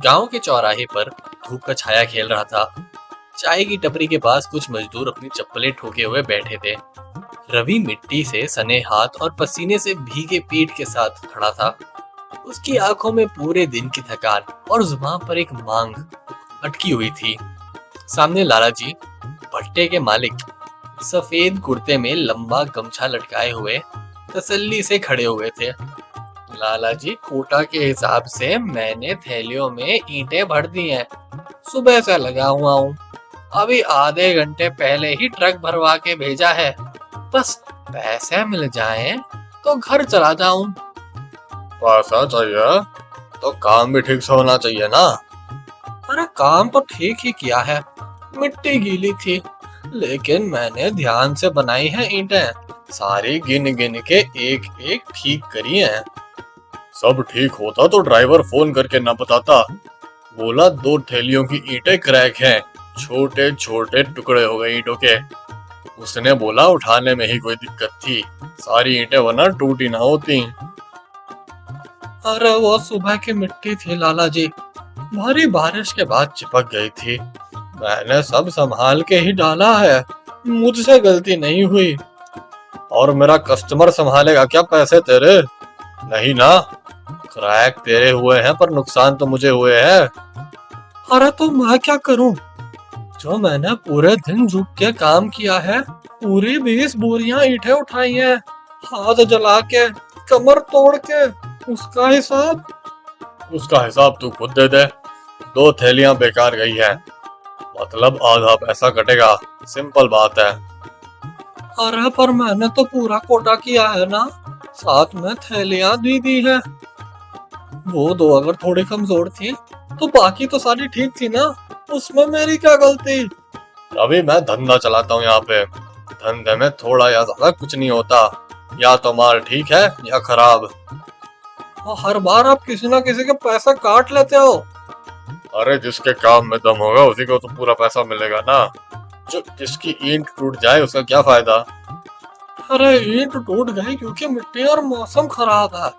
गांव के चौराहे पर धूप का छाया खेल रहा था। चाय की टपरी के पास कुछ मजदूर अपनी चप्पलें ठोके हुए बैठे थे। रवि मिट्टी से सने हाथ और पसीने से भीगे पेट के साथ खड़ा था। उसकी आंखों में पूरे दिन की थकान और जुबान पर एक मांग अटकी हुई थी। सामने लाला जी, भट्टे के मालिक, सफेद कुर्ते में लंबा गमछा लटकाए हुए तसल्ली से खड़े हुए थे। लाला जी, कोटा के हिसाब से मैंने थैलियों में ईंटें भर दी हैं। सुबह से लगा हुआ हूँ। अभी आधे घंटे पहले ही ट्रक भरवा के भेजा है। बस पैसे मिल जाएं तो घर चला जाऊं। पैसा चाहिए तो काम भी ठीक से होना चाहिए ना। अरे काम तो ठीक ही किया है, मिट्टी गीली थी, लेकिन मैंने ध्यान से बनाई है ईंटें। सारी गिन गिन के एक एक ठीक करी हैं। सब ठीक होता तो ड्राइवर फोन करके ना बताता। बोला 2 थैलियों की ईंटें क्रैक हैं, छोटे छोटे टुकड़े हो गए ईंटों के। उसने बोला उठाने में ही कोई दिक्कत थी, सारी ईंटें वरना टूटी ना होती। अरे वो सुबह की मिट्टी थी लाला जी, भारी बारिश के बाद चिपक गई थी। मैंने सब संभाल के ही डाला है, मुझसे गलती नहीं हुई। और मेरा कस्टमर संभालेगा क्या पैसे तेरे? नहीं ना, क्रैक तेरे हुए हैं पर नुकसान तो मुझे हुए हैं। अरे तो मैं क्या करूं? जो मैंने पूरे दिन झुक के काम किया है, पूरी 20 बोरियां ईंटें उठाई हैं, हाथ जला के, कमर तोड़ के, उसका हिसाब तू खुद दे दे। 2 थैलियां बेकार गई है, मतलब आधा पैसा कटेगा, सिंपल बात है। अरे पर मैंने तो पूरा कोटा किया है ना, साथ में थैलियां दी है। वो 2 अगर थोड़ी कमजोर थी तो बाकी तो सारी ठीक थी ना, उसमें मेरी क्या गलती? अभी मैं धंधा चलाता हूँ यहाँ पे, धंधे में थोड़ा या ज्यादा कुछ नहीं होता। या तो माल ठीक है या खराब। हर बार आप किसी ना किसी के पैसा काट लेते हो। अरे जिसके काम में दम होगा उसी को तो पूरा पैसा मिलेगा ना। जिसकी ईंट टूट जाए उसका क्या फायदा? अरे ईंट टूट गई क्योंकि मिट्टी और मौसम खराब है,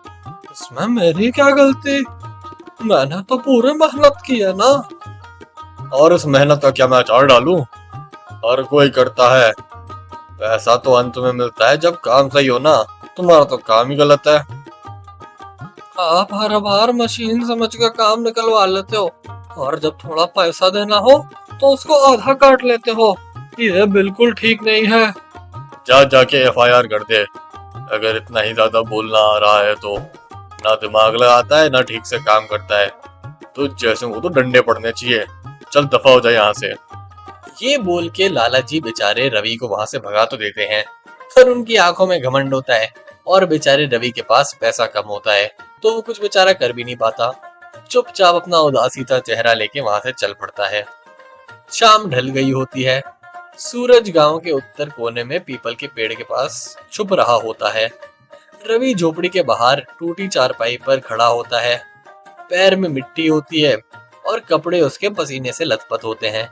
इसमें मेरी क्या गलती? मैंने तो पूरी मेहनत की है ना। और इस मेहनत का क्या मैं अचार डालूं? हर कोई करता है, पैसा तो अंत में मिलता है जब काम सही हो ना। तुम्हारा तो काम ही गलत है। आप हर बार मशीन समझ कर काम निकलवा लेते हो, और जब थोड़ा पैसा देना हो तो उसको आधा काट लेते हो। ये बिल्कुल ठीक नहीं है। जाके FIR कर दे, अगर इतना ही ज्यादा बोलना आ रहा है तो। ना दिमाग लगाता है ना ठीक से काम करता है, तो जैसे को तो डंडे पड़ने चाहिए। चल दफा हो जाए यहाँ से। ये बोल के लाला जी बेचारे रवि को वहां से भगा तो देते हैं, पर उनकी आंखों में घमंड होता है और बेचारे रवि के पास पैसा कम होता है, तो वो कुछ बेचारा कर भी नहीं पाता। चुपचाप अपना उदासी सा चेहरा लेके वहां से चल पड़ता है। शाम ढल गई होती है। सूरज गांव के उत्तर कोने में पीपल के पेड़ के पास छुप रहा होता है। रवि झोपड़ी के बाहर टूटी चारपाई पर खड़ा होता है। पैर में मिट्टी होती है और कपड़े उसके पसीने से लथपथ होते हैं।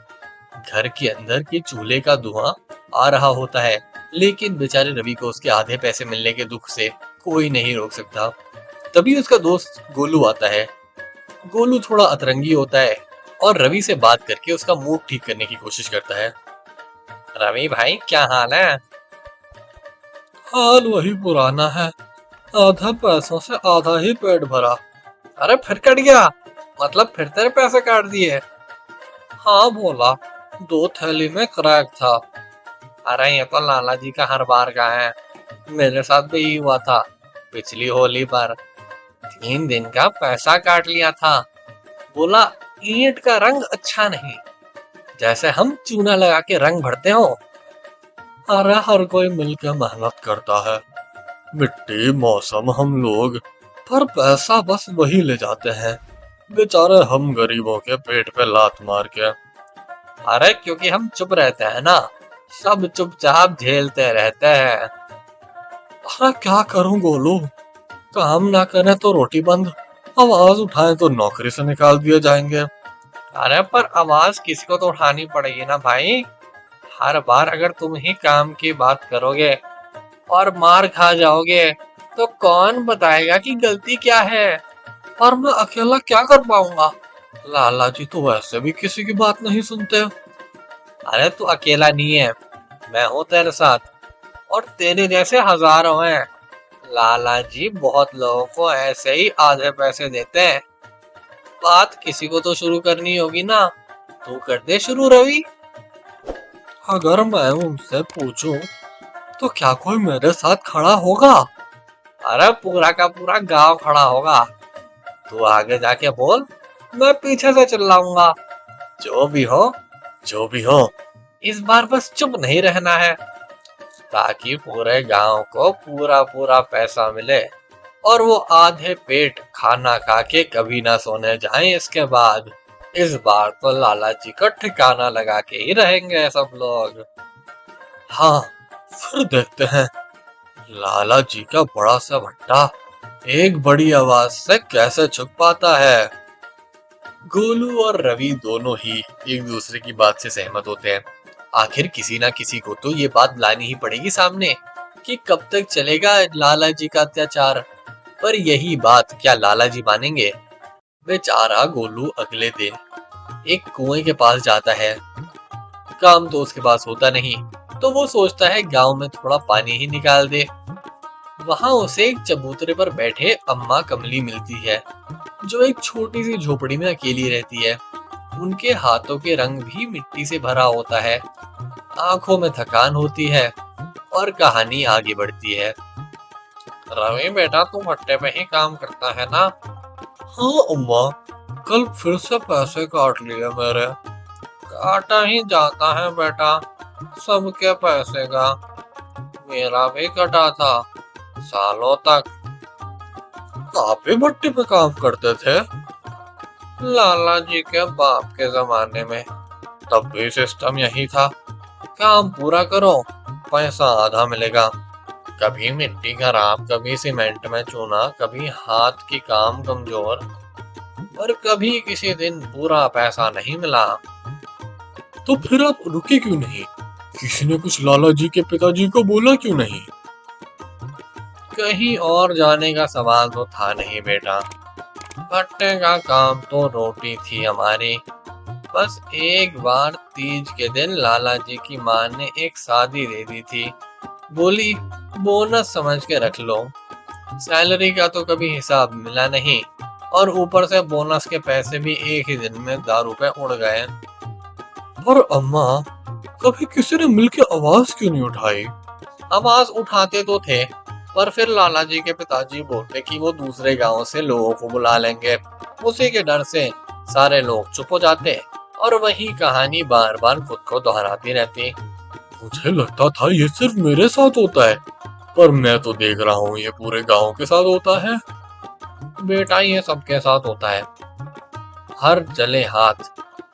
घर के अंदर के चूल्हे का धुआं आ रहा होता है, लेकिन बेचारे रवि को उसके आधे पैसे मिलने के दुख से कोई नहीं रोक सकता। तभी उसका दोस्त गोलू आता है। गोलू थोड़ा अतरंगी होता है और रवि से बात करके उसका मूड ठीक करने की कोशिश करता है। रवि भाई, क्या हाल है? हाल वही पुराना है, आधा पैसों से आधा ही पेट भरा। अरे फिर कट गया? मतलब फिर तेरे पैसे काट दिए? हाँ बोला, 2 थैली में क्रैक था। अरे ये तो लाला जी का हर बार का है, मेरे साथ भी यही हुआ था पिछली होली पर। 3 दिन का पैसा काट लिया था। बोला ईंट का रंग अच्छा नहीं, जैसे हम चूना लगा के रंग भरते हो। अरे हर कोई मिलकर मेहनत करता है, मिट्टी मौसम हम लोग, पर पैसा बस वही ले जाते हैं, बेचारे हम गरीबों के पेट पे लात मार के। अरे क्योंकि हम चुप रहते हैं ना, सब चुपचाप झेलते रहते हैं। अरे क्या करूं गोलू, काम ना करें तो रोटी बंद, आवाज उठाएं तो नौकरी से निकाल दिए जाएंगे। अरे पर आवाज किसी को तो उठानी पड़ेगी ना भाई। हर बार अगर तुम ही काम की बात करोगे और मार खा जाओगे तो कौन बताएगा कि गलती क्या है? और मैं अकेला क्या कर पाऊंगा? लाला जी तो वैसे भी किसी की बात नहीं सुनते। अरे तू अकेला नहीं है, मैं हूँ तेरे साथ, और तेरे जैसे हजारों हैं। लाला जी बहुत लोगों को ऐसे ही आधे पैसे देते हैं। बात किसी को तो शुरू करनी होगी ना, तू कर दे शुरू रवि। अगर मैं उनसे पूछूं तो क्या कोई मेरे साथ खड़ा होगा? अरे पूरा का पूरा गांव खड़ा होगा। तू आगे जाके बोल, मैं पीछे से चिल्लाऊंगा। जो भी हो, जो भी हो, इस बार बस चुप नहीं रहना है, ताकि पूरे गांव को पूरा पूरा पैसा मिले और वो आधे पेट खाना खा के कभी ना सोने जाएं इसके बाद। इस बार तो लाला जी को ठिकाना लगा के ही रहेंगे सब लोग। हाँ, फिर देखते हैं लाला जी का बड़ा सा भट्टा एक बड़ी आवाज से कैसे छुप पाता है। गोलू और रवि दोनों ही एक दूसरे की बात से सहमत होते हैं। आखिर किसी ना किसी को तो ये बात लानी ही पड़ेगी सामने कि कब तक चलेगा लाला जी का अत्याचार। पर यही बात क्या लाला जी मानेंगे? बेचारा गोलू अगले दिन एक कुएं के पास जाता है। काम तो उसके पास होता नहीं, तो वो सोचता है गांव में थोड़ा पानी ही निकाल दे। वहां उसे एक चबूतरे पर बैठे अम्मा कमली मिलती है, जो एक छोटी सी झोपड़ी में अकेली रहती है। उनके हाथों के रंग भी मिट्टी से भरा होता है, आंखों में थकान होती है और कहानी आगे बढ़ती है। रवि बेटा, तू भट्टे पे ही काम करता है ना? हाँ अम्मा, कल फिर से पैसे काट लिए मेरे। काटा ही जाता है बेटा, सबके पैसे का। मेरा भी कटा था सालों तक। आप भी भट्टी पे काम करते थे? लाला जी के बाप के जमाने में तब भी सिस्टम यही था, काम पूरा करो, पैसा आधा मिलेगा। कभी मिट्टी खराब, कभी सीमेंट में चूना, कभी हाथ की काम कमजोर, पर कभी किसी दिन पूरा पैसा नहीं मिला। तो फिर आप रुके क्यों नहीं? किसी ने कुछ लाला जी के पिताजी को बोला क्यों नहीं? कहीं और जाने का सवाल तो था नहीं बेटा, भट्टे का काम तो रोटी थी हमारी। बस एक बार तीज के दिन लाला जी की माँ ने एक शादी दे दी थी, बोली बोनस समझ के रख लो। सैलरी का तो कभी हिसाब मिला नहीं, और ऊपर से बोनस के पैसे भी एक ही दिन में दारू पे उड़ गए। और अम्मा, कभी किसी ने मिलके आवाज क्यों नहीं उठाई? आवाज उठाते तो थे, पर फिर लाला जी के पिताजी बोलते कि वो दूसरे गांव से लोगों को बुला लेंगे। उसी के डर से सारे लोग चुप हो जाते और वही कहानी बार बार खुद को दोहराती रहती। मुझे लगता था ये सिर्फ मेरे साथ होता है, पर मैं तो देख रहा हूँ ये पूरे गांव के साथ होता है। बेटा, ये सबके साथ होता है। हर जले हाथ,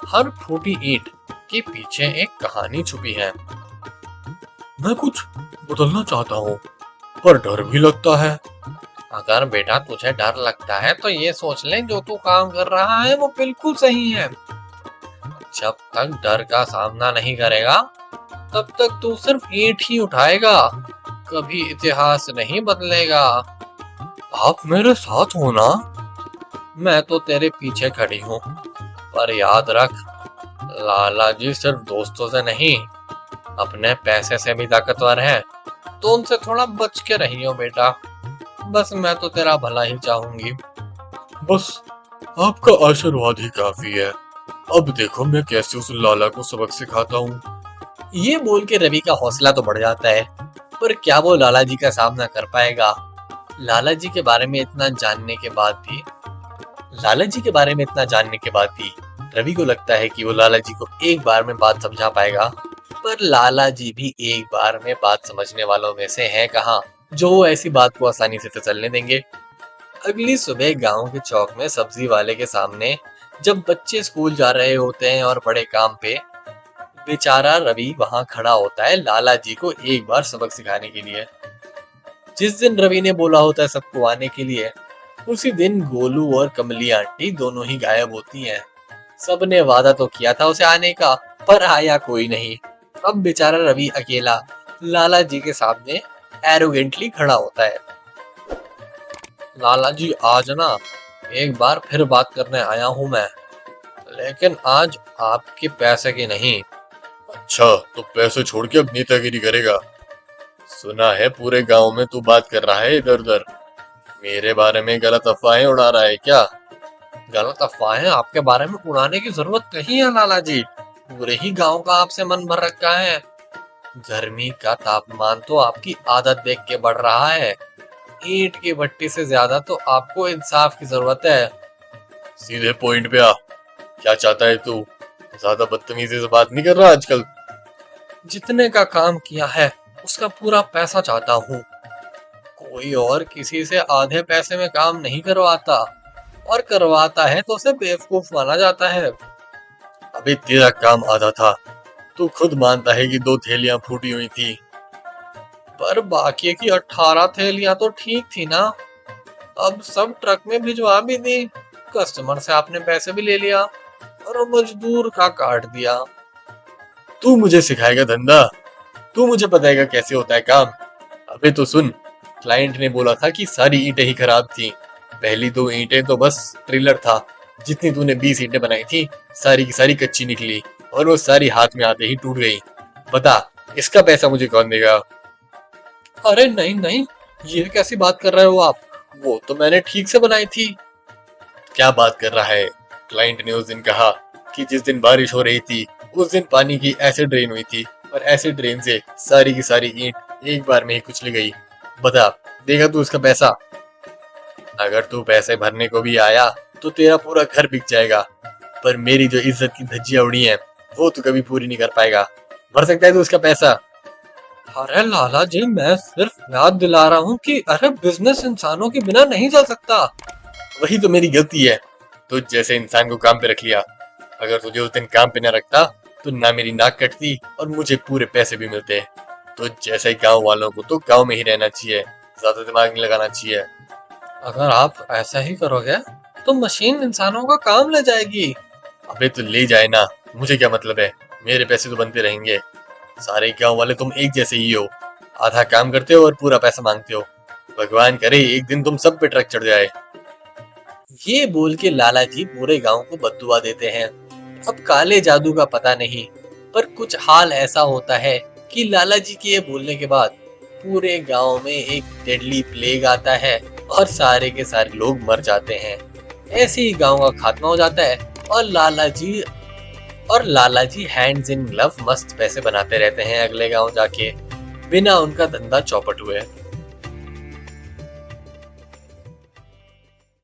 हर फूटी ईंट के पीछे एक कहानी छुपी है। मैं कुछ बदलना चाहता हूँ, पर डर भी लगता है। अगर बेटा तुझे डर लगता है तो ये सोच ले जो तू काम कर रहा है वो बिल्कुल सही है। जब तक डर का सामना नहीं करेगा तब तक तू सिर्फ ईंट ही उठाएगा, कभी इतिहास नहीं बदलेगा। आप मेरे साथ हो ना? मैं तो तेरे पीछे खड़ी हूँ, पर याद रख, लाला जी सिर्फ दोस्तों से नहीं, अपने पैसे से भी ताकतवर है, तो उनसे थोड़ा बच के रहियो बेटा। बस मैं तो तेरा भला ही चाहूंगी। बस आपका आशीर्वाद ही काफी है। अब देखो मैं कैसे उस लाला को सबक सिखाता हूँ। ये बोल के रवि का हौसला तो बढ़ जाता है, पर क्या वो लाला जी का सामना कर पाएगा? लाला जी के बारे में इतना जानने के बाद भी रवि को लगता है कि वो लाला जी को एक बार में बात समझा पाएगा, पर लाला जी भी एक बार में बात समझने वालों में से हैं कहाँ, जो वो ऐसी बात को आसानी से चलने देंगे। अगली सुबह गांव के चौक में सब्जी वाले के सामने जब बच्चे स्कूल जा रहे होते हैं और बड़े काम पे, बेचारा रवि वहां खड़ा होता है लाला जी को एक बार सबक सिखाने के लिए। जिस दिन रवि ने बोला होता है सबको आने के लिए, उसी दिन गोलू और कमली आंटी दोनों ही गायब होती हैं। सबने वादा तो किया था उसे आने का, पर आया कोई नहीं। अब बेचारा रवि अकेला लाला जी के सामने एरोगेंटली खड़ा होता है। लाला जी आज ना एक बार फिर बात करने आया हूँ मैं। लेकिन आज आपके पैसे की नहीं। अच्छा, तो पैसे छोड़ के अब नेतागिरी करेगा? सुना है पूरे गांव में तू बात कर रहा है इधर उधर, मेरे बारे में गलत अफवाहें उड़ा रहा है क्या? गलत अफवाहें आपके बारे में उड़ाने की जरूरत नहीं है लाला जी। पूरे ही गांव का आपसे मन भर रखा है। गर्मी का तापमान तो आपकी आदत देख के बढ़ रहा है। ईंट की भट्टी से ज्यादा तो आपको इंसाफ की जरूरत है। सीधे पॉइंट पे आ, क्या चाहता है तू? ज्यादा बदतमीजी से बात नहीं कर रहा आजकल। जितने का काम किया है उसका पूरा पैसा चाहता हूँ। कोई और किसी से आधे पैसे में काम नहीं करवाता, और करवाता है तो उसे बेवकूफ माना जाता है। अभी तेरा काम आधा था, तू खुद मानता है कि 2 थैलियां फूटी हुई थी, पर बाकी की 18 थैलियां तो ठीक थी ना। अब सब ट्रक में भिजवा भी दी, कस्टमर से आपने पैसे भी ले लिया और मजदूर का काट दिया। तू मुझे सिखाएगा धंधा? तू मुझे बताएगा कैसे होता है काम? अबे तो सुन, क्लाइंट ने बोला था कि सारी ईंटें ही खराब थी। पहली 2 ईंटें तो बस ट्रेलर था। जितनी तूने 20 ईंटें बनाई थी, सारी की सारी कच्ची निकली और वो सारी हाथ में आते ही टूट गई। बता, इसका पैसा मुझे कौन देगा? अरे नहीं नहीं, ये कैसी बात कर रहे हो आप? वो तो मैंने ठीक से बनाई थी। क्या बात कर रहा है? क्लाइंट ने उस दिन कहा कि जिस दिन बारिश हो रही थी उस दिन पानी की एसिड ड्रेन हुई थी और एसिड ड्रेन से सारी की सारी ईंट एक बार में ही कुचली गई। बता, देगा तू उसका पैसा? अगर तू पैसे भरने को भी आया तो तेरा पूरा घर बिक जाएगा, पर मेरी जो इज्जत की धज्जियां उड़ी हैं वो तू कभी पूरी नहीं कर पाएगा। भर सकता है तू उसका पैसा? अरे लाला जी, मैं सिर्फ याद दिला रहा हूँ कि अरे बिजनेस इंसानों के बिना नहीं चल सकता। वही तो मेरी गलती है, तुझ जैसे इंसान को काम पे रख लिया। अगर तुझे उस दिन काम पे न रखता तो ना मेरी नाक कटती और मुझे पूरे पैसे भी मिलते। तो जैसे गांव वालों को तो गांव में ही रहना चाहिए, ज्यादा दिमाग नहीं लगाना चाहिए। अगर आप ऐसा ही करोगे तो मशीन इंसानों का काम ले जाएगी। अबे तो ले जाए ना, मुझे क्या मतलब है, मेरे पैसे तो बनते रहेंगे। सारे गांव वाले तुम एक जैसे ही हो, आधा काम करते हो और पूरा पैसा मांगते हो। भगवान करे एक दिन तुम सब पे ट्रक चढ़ जाए। ये बोल के लाला जी पूरे गांव को बद्दुआ देते हैं। अब काले जादू का पता नहीं, पर कुछ हाल ऐसा होता है कि लाला जी के ये बोलने के बाद पूरे गांव में एक डेडली प्लेग आता है और सारे के सारे लोग मर जाते हैं। ऐसे ही गांव का खात्मा हो जाता है और लाला जी हैंड्स इन ग्लव मस्त पैसे बनाते रहते हैं अगले गांव जाके, बिना उनका धंधा चौपट हुए।